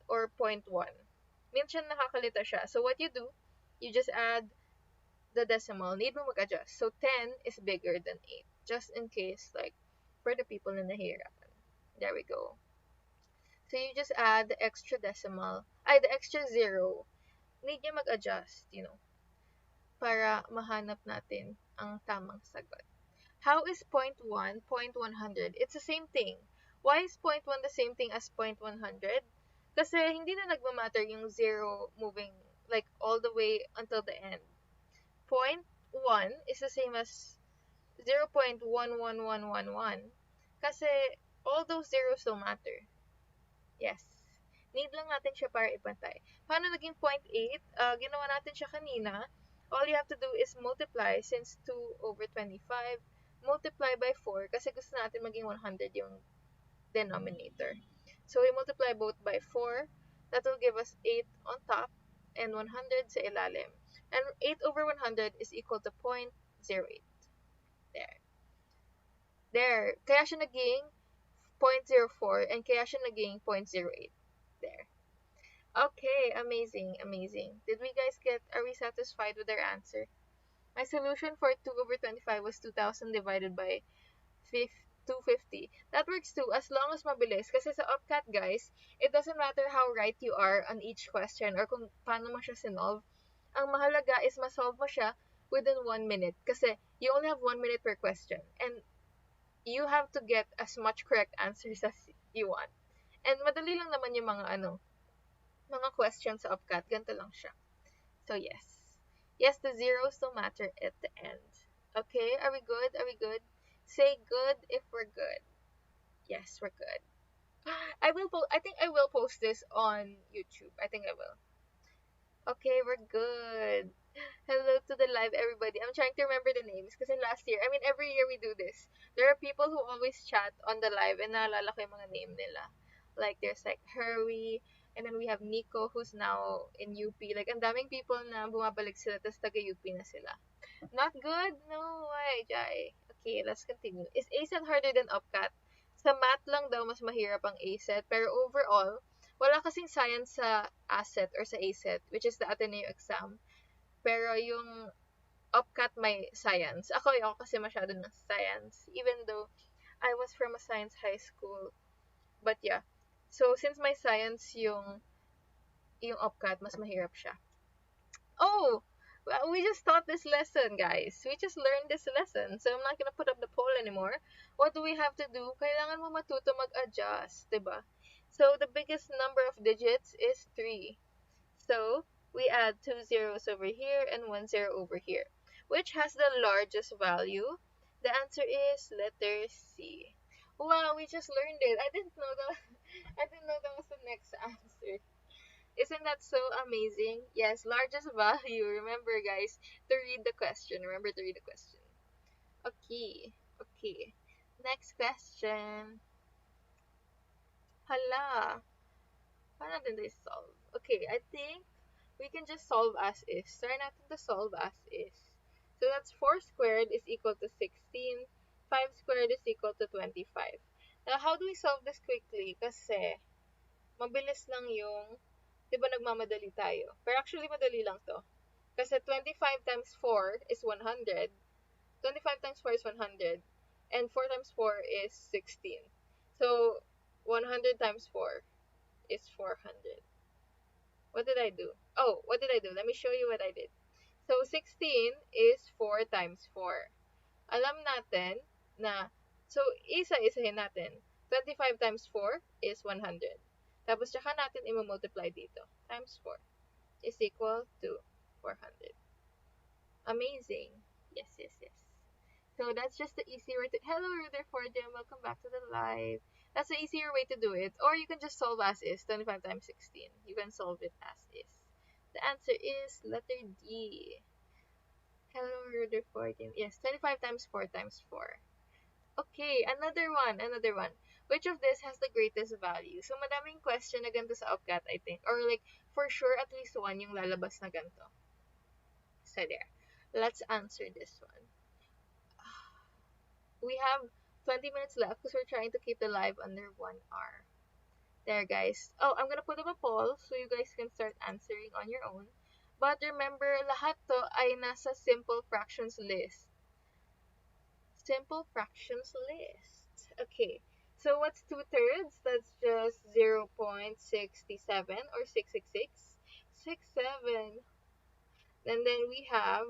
or 0.1? Minsan nakakalito siya. So, what you do, you just add the decimal. Need mo mag-adjust. So, 10 is bigger than 8. Just in case, like, for the people na nahihirapan. There we go. So, you just add the extra decimal, the extra 0. Need niya mag-adjust, para mahanap natin ang tamang sagot. How is 0.1, 0.100? It's the same thing. Why is 0.1 the same thing as 0.100? Kasi hindi na nagmamatter yung 0 moving, like, all the way until the end. 0.1 is the same as 0.11111 kasi all those zeros don't matter. Yes. Need lang natin siya para ipantay. Paano naging 0.8? Ginawa natin siya kanina. All you have to do is multiply, since 2/25, multiply by 4 kasi gusto natin maging 100 yung denominator. So, we multiply both by 4. That will give us 8 on top and 100 sa ilalim. And 8/100 is equal to 0.08. There. Kaya siya naging 0.04 and kaya siya naging 0.08. There. Okay, amazing. Did we guys are we satisfied with our answer? My solution for 2/25 was 2,000 divided by 250. That works too, as long as mabilis. Kasi sa UpCat, guys, it doesn't matter how right you are on each question or kung paano mo siya sinolve. Ang mahalaga is masolve mo siya within 1 minute. Kasi you only have 1 minute per question. And you have to get as much correct answers as you want. And madali lang naman yung mga questions sa UpCat. Ganito lang siya. So, yes. Yes, the zeros don't matter at the end. Okay, are we good? Say good if we're good. Yes, we're good. I think I will post this on YouTube. I think I will. Okay, we're good. Hello to the live, everybody. I'm trying to remember the names kasi last year, every year we do this. There are people who always chat on the live and naalala ko yung mga name nila. Like, there's like Harry, and then we have Nico who's now in UP. Like, ang daming people na bumabalik sila tapos taga-UP na sila. Not good? No, why, Jai? Okay, let's continue. Is ASET harder than UpCat? Sa math lang daw mas mahirap ang ASET, pero overall, wala kasing science sa ASET or sa ASET, which is the Ateneo exam. Pero yung UpCat may science. Ako kasi masyado ng science, even though I was from a science high school. But yeah. So, since my science yung UpCat, mas mahirap siya. Oh! Well, we just taught this lesson, guys. We just learned this lesson. So, I'm not gonna put up the poll anymore. What do we have to do? Kailangan mo matuto mag-adjust, diba? So, the biggest number of digits is 3. So, we add two zeros over here and one zero over here. Which has the largest value? The answer is letter C. Wow, we just learned it. I didn't know that. I didn't know that was the next answer. Isn't that so amazing? Yes, largest value. Remember, guys, to read the question. Remember to read the question. Okay. Okay. Next question. Hala. Paano natin this solve? Okay, I think we can just solve as is. Try natin to solve as is. So that's 4 squared is equal to 16. 5 squared is equal to 25. Now, how do we solve this quickly? Kasi, mabilis lang yung, di ba nagmamadali tayo? Pero actually, madali lang to. Kasi 25 times 4 is 100. 25 times 4 is 100. And 4 times 4 is 16. So, 100 times 4 is 400. What did I do? Oh, what did I do? Let me show you what I did. So, 16 is 4 times 4. Alam natin na, so, isa-isahin natin. 25 times 4 is 100. Tapos, tsaka natin i-multiply dito. Times 4 is equal to 400. Amazing. Yes, yes, yes. So, that's just the easier way to... Hello, Rutherford, and welcome back to the live. That's the easier way to do it. Or you can just solve as is, 25 times 16. You can solve it as is. The answer is letter D. Hello, Rutherford. Yes, 25 times 4 times 4. Okay, another one, another one. Which of this has the greatest value? So, madaming question na ganito sa UPCAT, I think. Or like, for sure, at least one yung lalabas na ganito. So, there. Let's answer this one. We have 20 minutes left because we're trying to keep the live under 1 hour. There, guys. Oh, I'm gonna put up a poll so you guys can start answering on your own. But remember, lahat to ay nasa simple fractions list. Simple fractions list. Okay. So, what's 2/3? That's just 0.67 or 666. 67. And then we have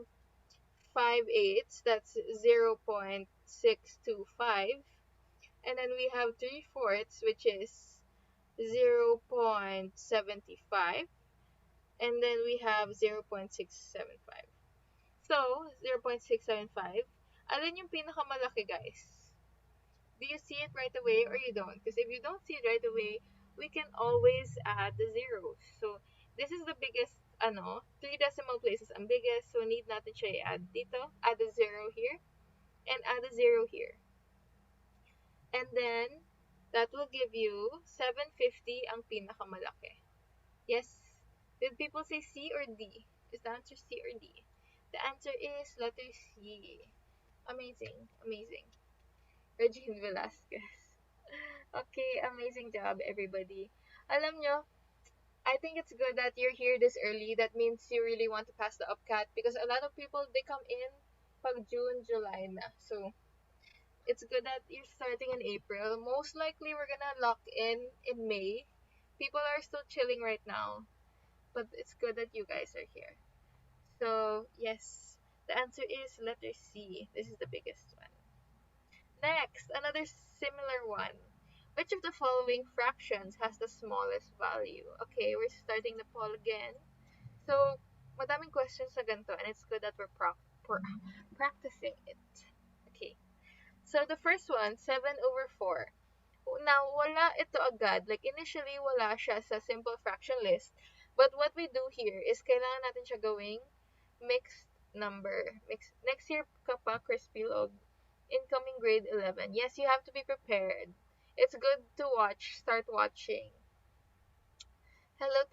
5/8. That's 0.625. And then we have 3/4, which is 0.75. And then we have 0.675. So, 0.675. Alin yung pinakamalaki, guys? Do you see it right away or you don't? Because if you don't see it right away, we can always add the zeros. So, this is the biggest, 3 decimal places ang biggest. So, need natin siya i-add dito. Add a 0 here. And add a 0 here. And then, that will give you 750 ang pinakamalaki. Yes? Did people say C or D? Is the answer C or D? The answer is letter C. Amazing. Amazing. Regine Velasquez. Okay, amazing job, everybody. Alam nyo, I think it's good that you're here this early. That means you really want to pass the UPCAT because a lot of people, they come in pag June, July na. So, it's good that you're starting in April. Most likely, we're gonna lock in May. People are still chilling right now. But it's good that you guys are here. So, yes, the answer is letter C. This is the biggest one. Next, another similar one. Which of the following fractions has the smallest value? Okay, we're starting the poll again. So, madaming questions na ganito, and it's good that we're practicing it. Okay. So, the first one, 7/4. Now, wala ito agad. Like, initially, wala siya sa simple fraction list. But what we do here is kailangan natin siya gawing mixed number. Next year ka pa, Chris Pilog, incoming grade 11. Yes, you have to be prepared. It's good to watch. Start watching. Hello,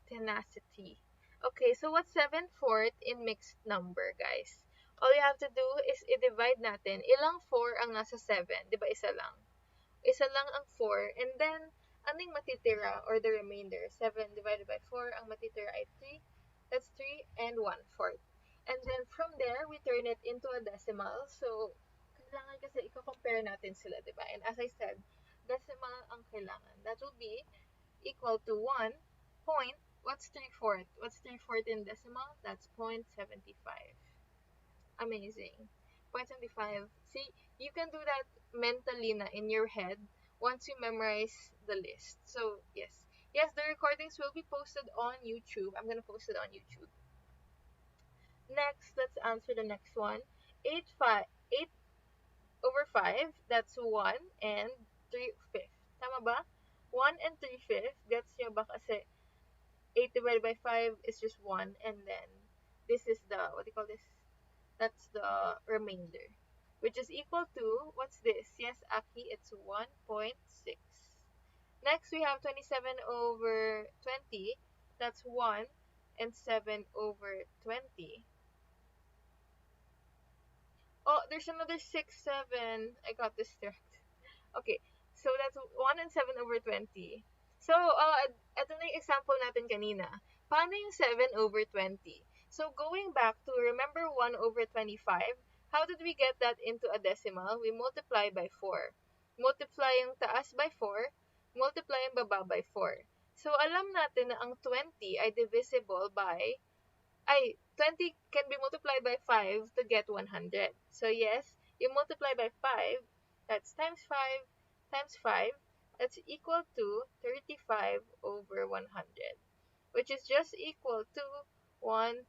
tenacity. Okay, so what's 7/4 in mixed number, guys? All you have to do is i-divide natin. Ilang 4 ang nasa 7? Di ba isa lang? Isa lang ang 4. And then, anong matitira or the remainder? 7 divided by 4. Ang matitira ay 3. That's 3 and 1/4. And then, from there, we turn it into a decimal. So, kailangan kasi i-compare natin sila, diba? And as I said, decimal ang kailangan. That will be equal to 1 point, what's 3/4? What's 3/4 in decimal? That's 0.75. Amazing. 0.75. See, you can do that mentally na in your head once you memorize the list. So, yes, Yes, the recordings will be posted on YouTube. I'm gonna post it on YouTube. Next, let's answer the next one. 8 over 5, that's 1 and 3/5. Tama ba? 1 and 3/5. Gets nyo ba kasi 8 divided by 5 is just 1, and then this is the, what do you call this? That's the remainder, which is equal to, what's this? Yes, Aki, it's 1.6. Next, we have 27 over 20. That's 1 and 7 over 20. Oh, there's another 6, 7. I got distracted. Okay, so that's 1 and 7 over 20. So, ito na yung example natin kanina. Paano yung 7 over 20? So, going back to, remember 1 over 25? How did we get that into a decimal? We multiply by 4. Multiply yung taas by 4, multiply yung baba by 4. So, alam natin na ang 20 ay divisible by 20 can be multiplied by 5 to get 100. So yes, you multiply by 5, that's times 5 times 5, that's equal to 35 over 100, which is just equal to 1.35.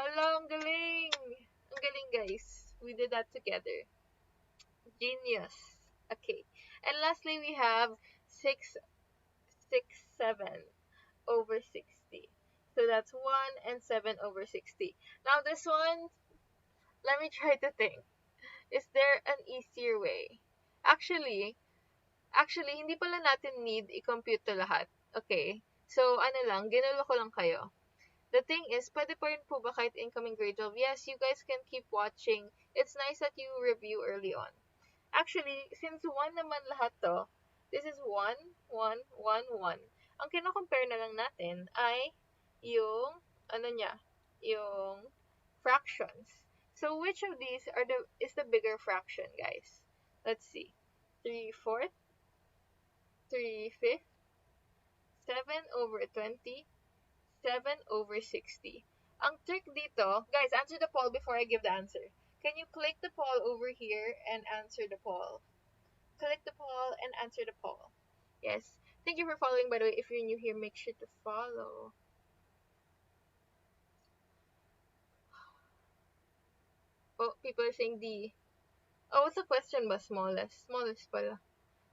Hello, ang galing! Ang galing, guys. We did that together. Genius. Okay. And lastly, we have 6, 7 over 60. So that's 1 and 7 over 60. Now this one, let me try to think. Is there an easier way? Actually, hindi pala natin need i-compute to lahat. Okay? So, ano lang, ginulo ko lang kayo. The thing is, pwede pa rin po ba kahit incoming grade 12? Yes, you guys can keep watching. It's nice that you review early on. Actually, since 1 naman lahat to, this is 1, 1, 1, 1. Ang kino-compare na lang natin ay yung, yung fractions. So, which of these is the bigger fraction, guys? Let's see. 3/4, 3/5, 7 over 20, 7 over 60. Ang trick dito, guys, answer the poll before I give the answer. Can you click the poll over here and answer the poll? Click the poll and answer the poll. Yes. Thank you for following, by the way. If you're new here, make sure to follow. Oh, people are saying D. Oh, what's the question ba? Smallest. Smallest pala.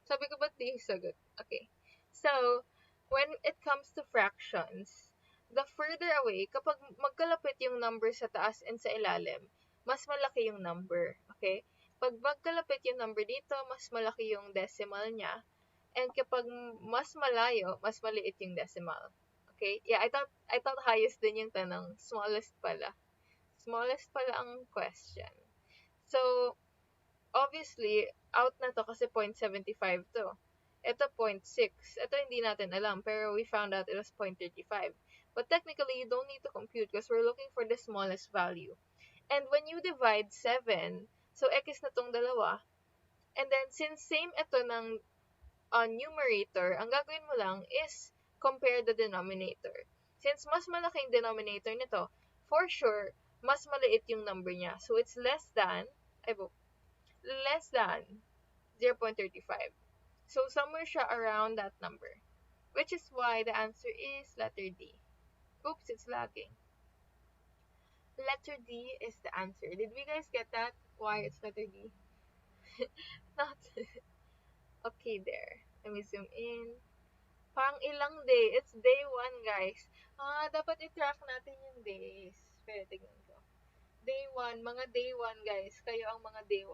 Sabi ko, ba't D sagot? Okay. So, when it comes to fractions, the further away, kapag magkalapit yung number sa taas and sa ilalim, mas malaki yung number. Okay? Pag magkalapit yung number dito, mas malaki yung decimal niya. And kapag mas malayo, mas maliit yung decimal. Okay? Yeah, I thought highest din yung tanong. Smallest pala. Smallest pala ang question. So, obviously, out na to kasi 0.75 to. Ito 0.6. Ito hindi natin alam, pero we found out it was 0.35. But technically, you don't need to compute because we're looking for the smallest value. And when you divide 7, so x na tong dalawa, and then since same ito ng numerator, ang gagawin mo lang is compare the denominator. Since mas malaking denominator nito, for sure, mas maliit yung number niya. So, it's less than 0.35. So, somewhere siya around that number. Which is why the answer is letter D. Oops, it's lagging. Letter D is the answer. Did we guys get that? Why it's letter D? Not. Okay, there. Let me zoom in. Pang ilang day? It's day 1, guys. Dapat i-track natin yung days. Pero tignan ko. Day 1, mga day 1, guys. Kayo ang mga day 1.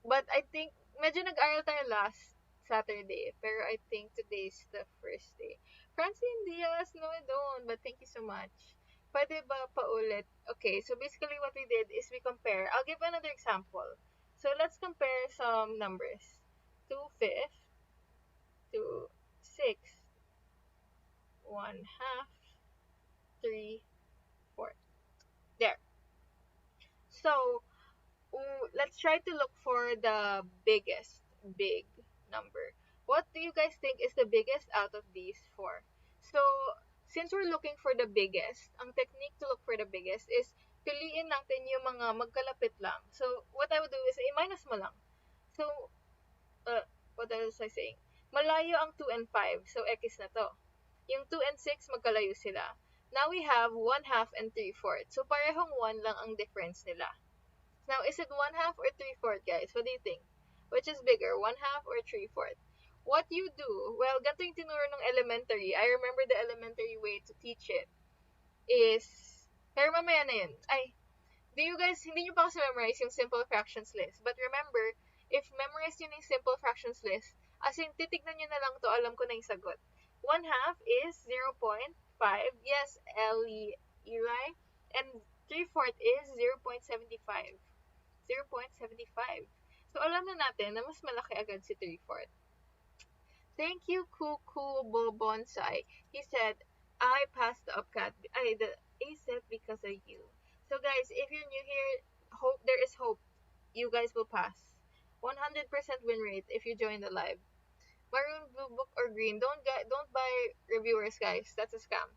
But I think, medyo nag-aral tayo last Saturday. Pero I think today's the first day. Francine Diaz, no I don't. But thank you so much. Pwede ba paulit? Okay, so basically what we did is we compare. I'll give another example. So let's compare some numbers. 2/5, 2/6, 1/2, 3/4. There. So, let's try to look for the biggest big number. What do you guys think is the biggest out of these 4? So, since we're looking for the biggest, ang technique to look for the biggest is piliin natin yung mga magkalapit lang. So, what I would do is i-minus mo lang. So, what was I saying? Malayo ang 2 and 5, so x na to. Yung 2 and 6, magkalayo sila. Now we have 1 half and 3/4. So parehong 1 lang ang difference nila. Now, is it 1 half or 3/4, guys? What do you think? Which is bigger, 1 half or 3/4? What you do, well, ganito yung tinuro ng elementary. I remember the elementary way to teach it is, pero mamaya na yun. Ay, do you guys, hindi nyo pa kasi memorize yung simple fractions list. But remember, if memorize nyo na yung simple fractions list, as in, titignan nyo na lang to, alam ko na yung sagot. 1 half is 0.5. Yes, Eli. And 3/4 is 0.75. 0.75. So, alam na natin na mas malaki agad si 3/4. Thank you, Kuku Bonsai. He said, I passed the UPCAT. The ASEP because of you. So, guys, if you're new here, there is hope. You guys will pass. 100% win rate if you join the live. Maroon, blue book, or green. Don't buy reviewers, guys. That's a scam.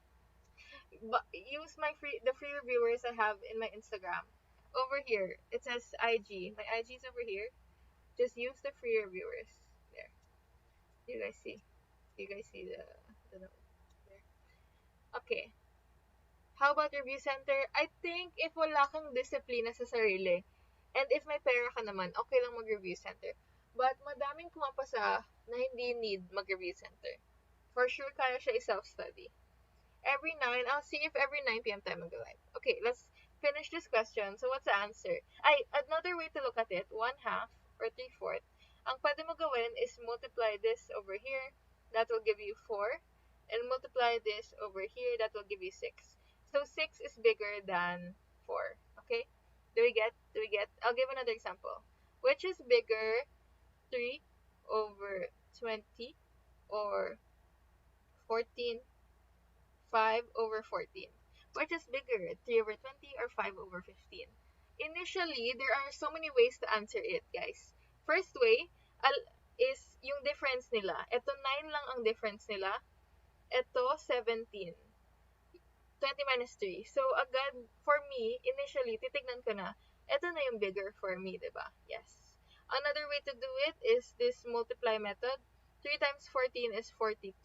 But use the free reviewers I have in my Instagram. Over here, it says IG. My IG is over here. Just use the free reviewers. There. You guys see? You guys see the note there? Okay. How about review center? I think if wala kang disiplina sa sarili, and if may pera ka naman, okay lang mag-review center. But madaming pumapasa na hindi need mag-review center. For sure, kaya siya i-self-study. Every 9, I'll see if every 9 p.m. time mag-live. Okay, let's finish this question. So, what's the answer? Another way to look at it, 1 half or 3/4. Ang pwede mo gawin is multiply this over here. That will give you 4. And multiply this over here. That will give you 6. So, 6 is bigger than 4. Okay? Do we get? I'll give another example. Which is bigger, 3 over 20 or 14? 5 over 14. Which is bigger, 3 over 20 or 5 over 15? Initially, there are so many ways to answer it, guys. First way is yung difference nila. Ito 9 lang ang difference nila. Ito 17. 20 minus 3. So, agad, for me, initially, titignan ko na, ito na yung bigger for me, diba? Yes. Another way to do it is this multiply method. 3 times 14 is 42.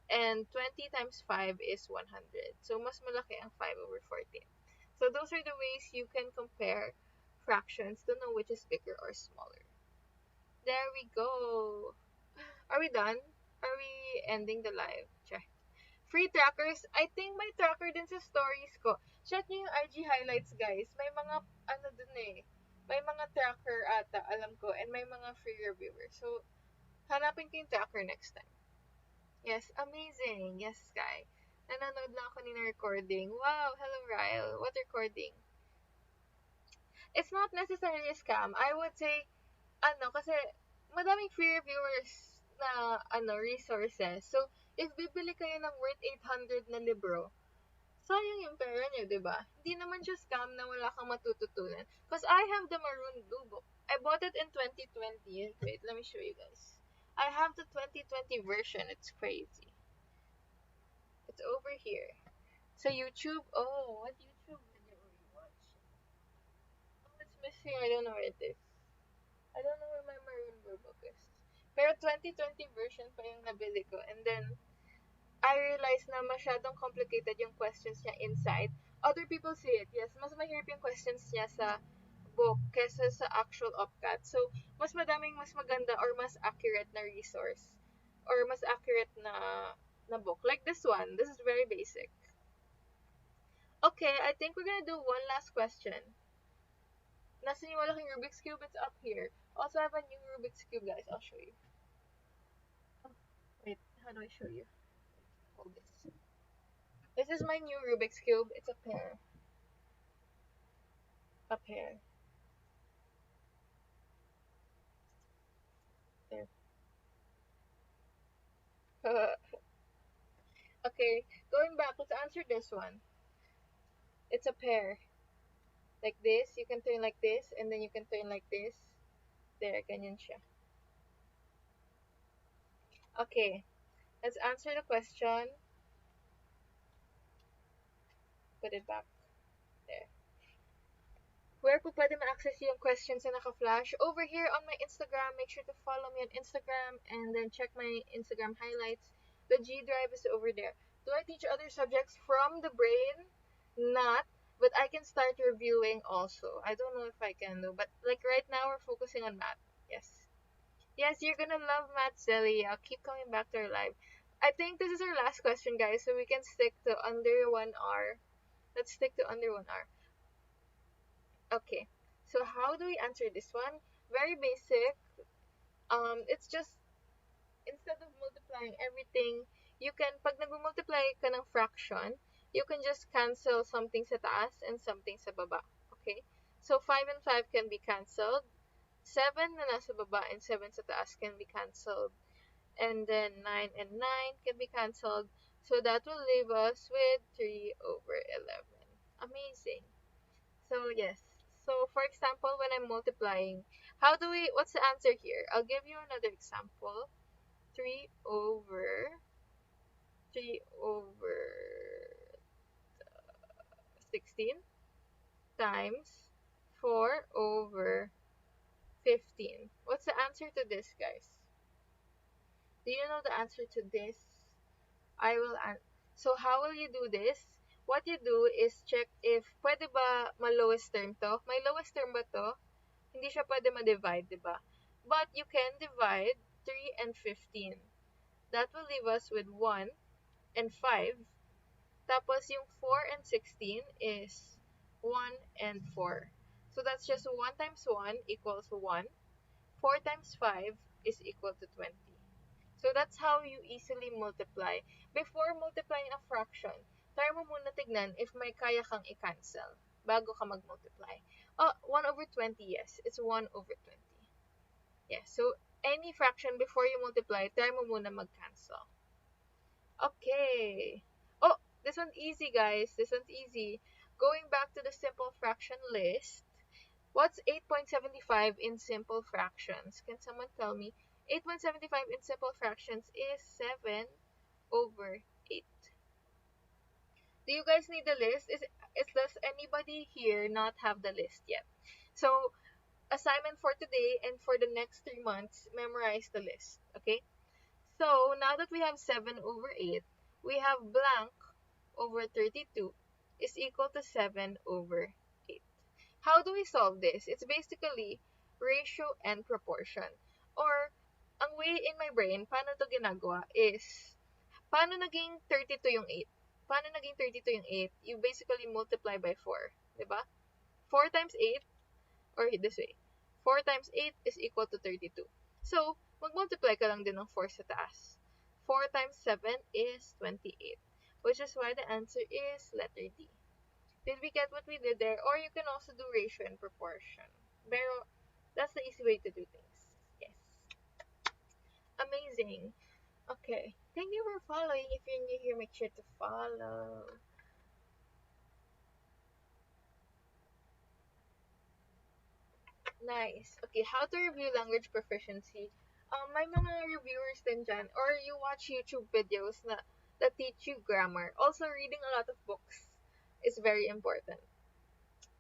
And 20 times 5 is 100. So, mas malaki ang 5 over 14. So, those are the ways you can compare fractions to know which is bigger or smaller. There we go. Are we done? Are we ending the live? Check. Free trackers. I think may tracker din sa stories ko. Check nyo yung IG highlights, guys. May mga, dun eh. May mga tracker ata, alam ko. And may mga free reviewers. So, hanapin ko yung tracker next time. Yes, amazing. Yes, Sky. Nanonood lang ako ng recording. Wow, hello, Ryle. What recording? It's not necessarily a scam. I would say, kasi madaming free reviewers na, resources. So, if bibili kayo ng worth 800 na libro, sayang yung pera nyo, diba? Hindi naman siya scam na wala kang matututunan. Because I have the Maroon Blue book. I bought it in 2020. Wait, let me show you guys. I have the 2020 version. It's crazy. It's over here. So YouTube. Oh, what YouTube video are you watching? Oh, it's missing. I don't know where it is. I don't know where my Maroon Blue book is. Pero 2020 version pa yung nabili ko. And then, I realized na masyadong complicated yung questions niya inside. Other people say it. Yes, mas mahirap yung questions niya sa book kesa sa actual UPCAT. So, mas maganda or mas accurate na resource or mas accurate na book. Like this one. This is very basic. Okay, I think we're gonna do one last question. Nasaan yung malaking Rubik's Cube? It's up here. Also, I have a new Rubik's Cube, guys. I'll show you. Oh, wait, how do I show you? Hold this. This is my new Rubik's Cube. It's a pair. A pair. There. Okay, going back, let's answer this one. It's a pair. Like this, you can turn like this, and then you can turn like this. There, ganyan siya. Okay, let's answer the question. Put it back. There. Where po pwede ma-access yung questions na naka-flash? Over here on my Instagram. Make sure to follow me on Instagram and then check my Instagram highlights. The G Drive is over there. Do I teach other subjects from the brain? Not, but I can start reviewing also. I don't know if I can though, but like right now we're focusing on math. Yes. Yes, you're gonna love math, Zelly. I'll keep coming back to our live. I think this is our last question, guys, so we can stick to under 1 hour. Let's stick to under 1 hour. Okay. So how do we answer this one? Very basic. It's just instead of multiplying everything, you can pag nagmo-multiply ka ng fraction, you can just cancel something sa taas and something sa baba. Okay? So 5 and 5 can be canceled. 7 na nasa baba and 7 sa taas can be canceled. And then 9 and 9 can be canceled. So that will leave us with 3 over 11. Amazing. So yes. So for example, when I'm multiplying, what's the answer here? I'll give you another example. 3 over 3 over 16 times 4 over 15. What's the answer to this, guys? Do you know the answer to this? I will So how will you do this? What you do is check if pwede ba ma-lowest term to. May lowest term ba to? Hindi siya pwede ma-divide, di ba? But you can divide 3 and 15. That will leave us with 1 and 5. Tapos yung 4 and 16 is 1 and 4. So that's just 1 times 1 equals 1. 4 times 5 is equal to 20. So that's how you easily multiply. Before multiplying a fraction, try mo muna tignan if may kaya kang i-cancel bago ka mag-multiply. Oh, 1 over 20, yes. It's 1 over 20. Yes, so any fraction before you multiply, try mo muna mag-cancel. Okay. Oh, this one's easy, guys. This one's easy. Going back to the simple fraction list, what's 8.75 in simple fractions? Can someone tell me? 8.75 in simple fractions is 7 over 8. Do you guys need the list? Does anybody here not have the list yet? So, assignment for today and for the next 3 months, memorize the list. Okay? So, now that we have 7 over 8, we have blank over 32 is equal to 7 over 8. How do we solve this? It's basically ratio and proportion. Or, ang way in my brain, paano to ginagawa is, paano naging 32 yung 8? Paano naging 32 yung 8? You basically multiply by 4. Diba? 4 times 8, or this way, 4 times 8 is equal to 32. So, mag-multiply ka lang din ng 4 sa taas. 4 times 7 is 28, which is why the answer is letter D. Did we get what we did there? Or you can also do ratio and proportion. Pero, that's the easy way to do things. Yes. Amazing. Okay. Thank you for following. If you're new here, make sure to follow. Nice. Okay, how to review language proficiency. May mga reviewers din dyan, or you watch YouTube videos that teach you grammar. Also, reading a lot of books is very important.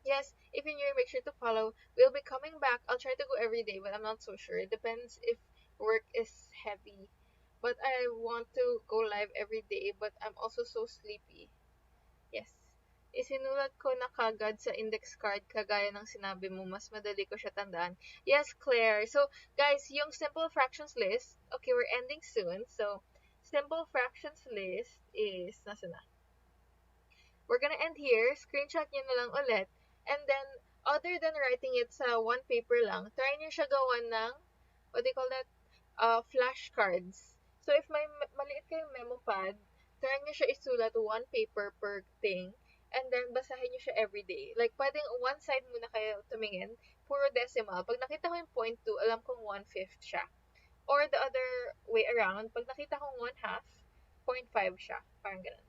Yes, if you're new, make sure to follow. We'll be coming back. I'll try to go every day, but I'm not so sure. It depends if work is heavy. But I want to go live every day, but I'm also so sleepy. Yes. Isinulat ko na kagad sa index card kagaya ng sinabi mo, mas madali ko siya tandaan. Yes, Claire. So, guys, yung simple fractions list, okay, we're ending soon. So, simple fractions list is, nasa na? We're gonna end here. Screenshot nyo na lang ulit. And then, other than writing it sa one paper lang, try nyo siya gawan ng, what do you call that? Flashcards. So, if may maliit kayong memo pad, try nyo siya isulat one paper per thing. And then, basahin nyo siya everyday. Like, pwedeng one side muna kayo tumingin, puro decimal. Pag nakita ko yung 0.2, alam kong 1/5 siya. Or the other way around, pag nakita kong 1/2, 0.5 siya. Parang ganun.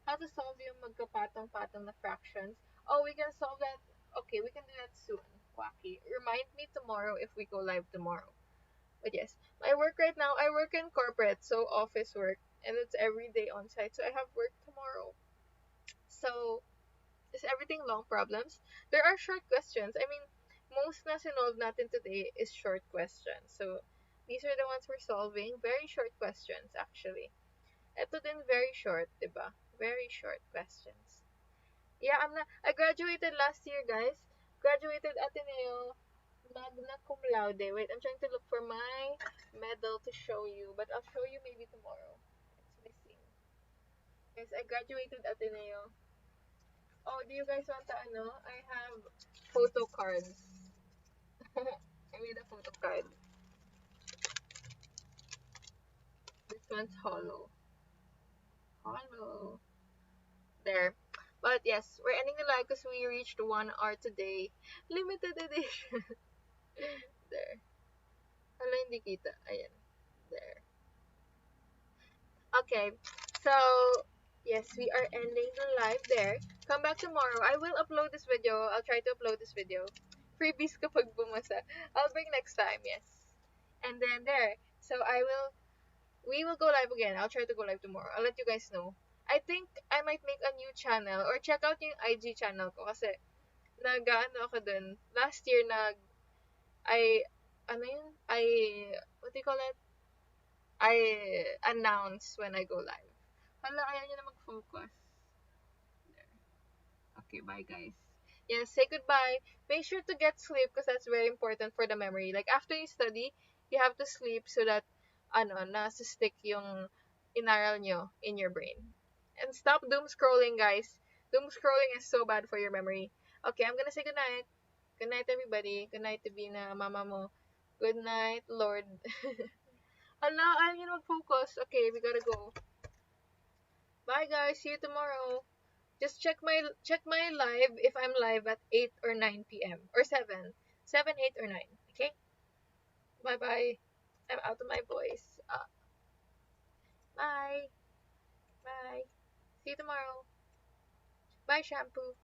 How to solve yung magkapatong-patong na fractions. Oh, we can solve that. Okay, we can do that soon. Wacky. Remind me tomorrow if we go live tomorrow. But yes, my work right now, I work in corporate, so office work. And it's every day on site. So I have work tomorrow. So, Is everything long problems? There are short questions. I mean, most na sinolve natin today is short questions. So, these are the ones we're solving. Very short questions, actually. Ito din very short, diba? Very short questions. Yeah, I graduated last year, guys. Graduated Ateneo magna cum laude. Wait, I'm trying to look for my medal to show you, but I'll show you maybe tomorrow. It's missing. Yes, I graduated Ateneo. Oh, do you guys want to ano? I have photo cards. I made a photo card. This one's hollow. Hollow. There. But yes, we're ending the live because we reached 1 hour today. Limited edition. There. Hala, hindi kita. Ayan. There. Okay. So, yes, we are ending the live there. Come back tomorrow. I will upload this video. I'll try to upload this video. Freebies kapag bumasa. I'll bring next time, yes. And then there. So, we will go live again. I'll try to go live tomorrow. I'll let you guys know. I think I might make a new channel or check out yung IG channel ko kasi nag-ano ako dun. Last year I ano yun? What do you call it? I announce when I go live. Hala, ayaw niya na mag-focus. There. Okay, bye guys. Yes, say goodbye. Make sure to get sleep because that's very important for the memory. Like after you study, you have to sleep so that nasa-stick yung inaral nyo in your brain. And stop doom scrolling, guys. Doom scrolling is so bad for your memory. Okay, I'm gonna say goodnight. Good night, everybody. Good night to Bina, mama mo. Good night, Lord. Hala, ayaw niya na mag-focus. Okay, we gotta go. Bye, guys. See you tomorrow. Just check my live if I'm live at 8 or 9 p.m. or 7. 7, 8, or 9. Okay? Bye-bye. I'm out of my voice. Bye. Bye. See you tomorrow. Bye, shampoo.